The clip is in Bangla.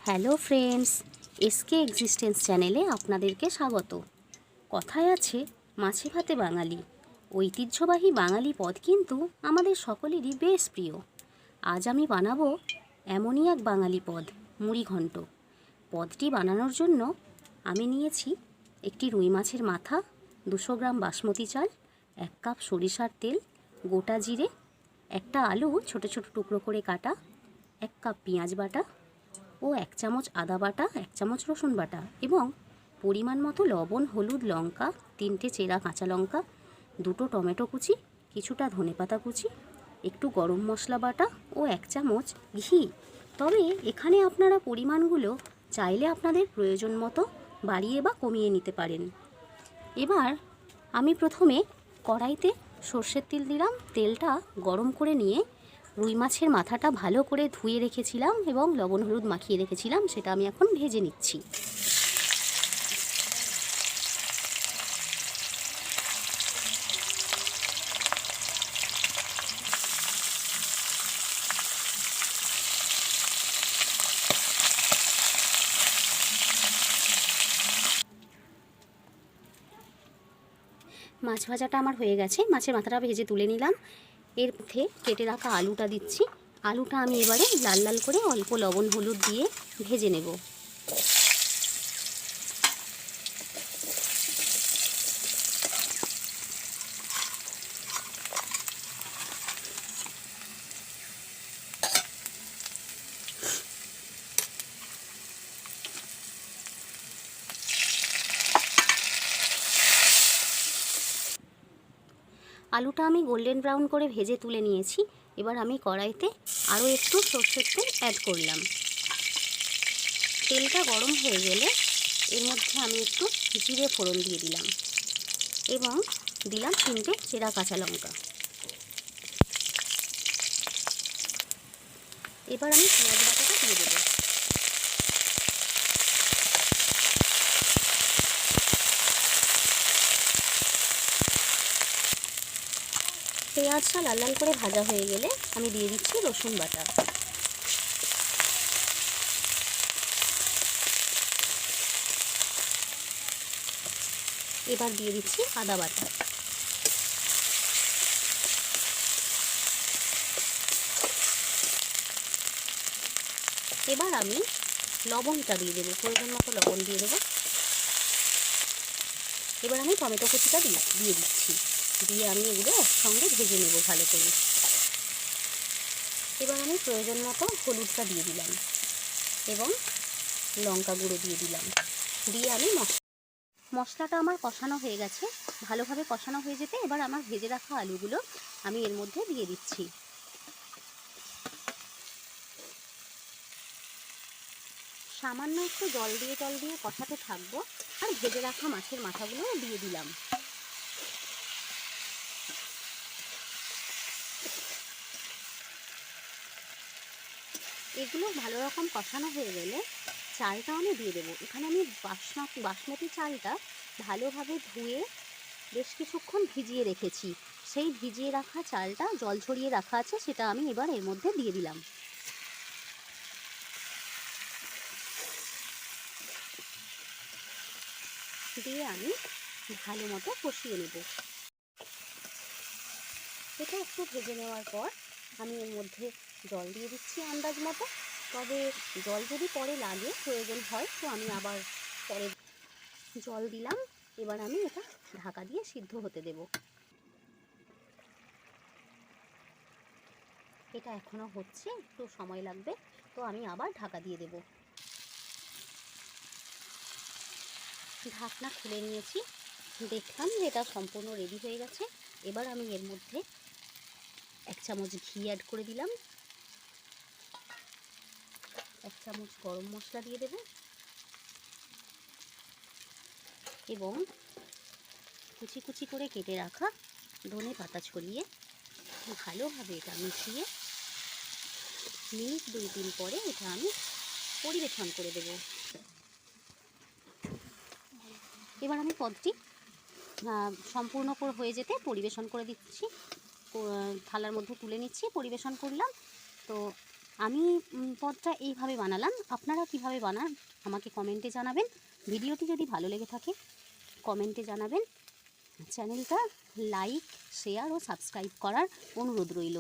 হ্যালো ফ্রেন্ডস, এসকে এক্সিস্টেন্স চ্যানেলে আপনাদেরকে স্বাগত। কথায় আছে মাছে ভাতে বাঙালি। ঐতিহ্যবাহী বাঙালি পদ কিন্তু আমাদের সকলেরই বেশ প্রিয়। আজ আমি বানাবো এমনই এক বাঙালি পদ, মুড়িঘণ্ট। পদটি বানানোর জন্য আমি নিয়েছি একটি রুই মাছের মাথা, 200 গ্রাম বাসমতি চাল, 1 কাপ সরিষার তেল, গোটা জিরে, একটা আলু ছোট ছোট টুকরো করে কাটা, 1 কাপ পেঁয়াজ বাটা ও 1 চামচ আদা বাটা, 1 চামচ রসুন বাটা এবং পরিমাণ মতো লবণ, হলুদ, লঙ্কা, 3টে চেরা কাঁচা লঙ্কা, 2টো টমেটো কুচি, কিছুটা ধনেপাতা কুচি, একটু গরম মশলা বাটা ও 1 চামচ ঘি। তবে এখানে আপনারা পরিমাণগুলো চাইলে আপনাদের প্রয়োজন মতো বাড়িয়ে বা কমিয়ে নিতে পারেন। এবার আমি প্রথমে কড়াইতে সর্ষের তেল দিলাম। তেলটা গরম করে নিয়ে রুই মাছের মাথাটা ভালো করে ধুয়ে রেখেছিলাম এবং লবণ হলুদ মাখিয়ে রেখেছিলাম, সেটা আমি এখন ভেজে নিচ্ছি। মাছ ভাজাটা আমার হয়ে গেছে, মাছের মাথাটা ভেজে তুলে নিলাম। এর মধ্যে কেটে রাখা আলুটা দিচ্ছি। আলুটা আমি এবারে লাল লাল করে অল্প লবণ হলুদ দিয়ে ভেজে নেব। আলুটা আমি গোল্ডেন ব্রাউন করে ভেজে তুলে নিয়েছি। এবার আমি কড়াইতে আরও একটু সর্ষের তেল অ্যাড করলাম। তেলটা গরম হয়ে গেলে এর মধ্যে আমি একটু জিরে ফোড়ন দিয়ে দিলাম এবং দিলাম 3টে চেরা কাঁচা লঙ্কা। এবার আমি পেঁয়াজ বাটাটা দিয়ে দেবো। পেঁয়াজটা লাল লাল করে ভাজা হয়ে গেলে আমি দিয়ে দিচ্ছি রসুন বাটা। এবার দিয়ে দিচ্ছি আদা বাটা। এবার আমি লবণটা দিয়ে দেবো, প্রয়োজন মতো লবণ দিয়ে দেবো। এবার আমি টমেটো কুচিটা দিয়ে দিচ্ছি, দিয়ে আমি এগুলো একসঙ্গে ভেজে নেব ভালো করে। এবার আমি প্রয়োজন মতো হলুদটা দিয়ে দিলাম এবং লঙ্কা গুঁড়ো দিয়ে দিলাম, দিয়ে আমি মশলাটা আমার কষানো হয়ে গেছে। ভালোভাবে কষানো হয়ে যেতে এবার আমার ভেজে রাখা আলুগুলো আমি এর মধ্যে দিয়ে দিচ্ছি। সামান্য একটু জল দিয়ে কষাতে থাকবো আর ভেজে রাখা মাছের মাথাগুলো দিয়ে দিলাম। এগুলো ভালো রকম কষানো হয়ে গেলে চালটা আমি দিয়ে দেবো। এখানে আমি বাসমতি চালটা ভালোভাবে ধুয়ে বেশ কিছুক্ষণ ভিজিয়ে রেখেছি। সেই ভিজিয়ে রাখা চালটা জল ছড়িয়ে রাখা আছে, সেটা আমি এবার এর মধ্যে দিয়ে দিলাম। দিয়ে আমি ভালো মতো কষিয়ে নেব। এটা একটু ভেজে নেওয়ার পর আমি এর মধ্যে জল দিয়ে দিচ্ছি আন্দাজ মতো। তবে জল যদি পরে লাগে, প্রয়োজন হয়, তো আমি আবার পরে জল দিলাম। এবার আমি এটা ঢাকা দিয়ে সিদ্ধ হতে দেব। এটা এখনো হচ্ছে, একটু সময় লাগবে, তো আমি আবার ঢাকা দিয়ে দেব। ঢাকনা খুলে নিয়েছি, দেখলাম যে এটা সম্পূর্ণ রেডি হয়ে গেছে। এবার আমি এর মধ্যে 1 চামচ ঘি অ্যাড করে দিলাম, 1 চামচ গরম মশলা দিয়ে দেব এবং কুচি কুচি করে কেটে রাখা ধনে পাতা ছড়িয়ে ভালোভাবে এটা মিশিয়ে মিনিট 2-3 পরে এটা আমি পরিবেশন করে দেব। এবার আমি পদটি সম্পূর্ণ হয়ে যেতে পরিবেশন করে দিচ্ছি, থালার মধ্যে তুলে নিচ্ছি, পরিবেশন করলাম। তো আমি পদটা এইভাবে বানালাম, আপনারা কিভাবে বানান আমাকে কমেন্টে জানাবেন। ভিডিওটি যদি ভালো লেগে থাকে কমেন্টে জানাবেন। চ্যানেলটা লাইক, শেয়ার ও সাবস্ক্রাইব করার অনুরোধ রইল।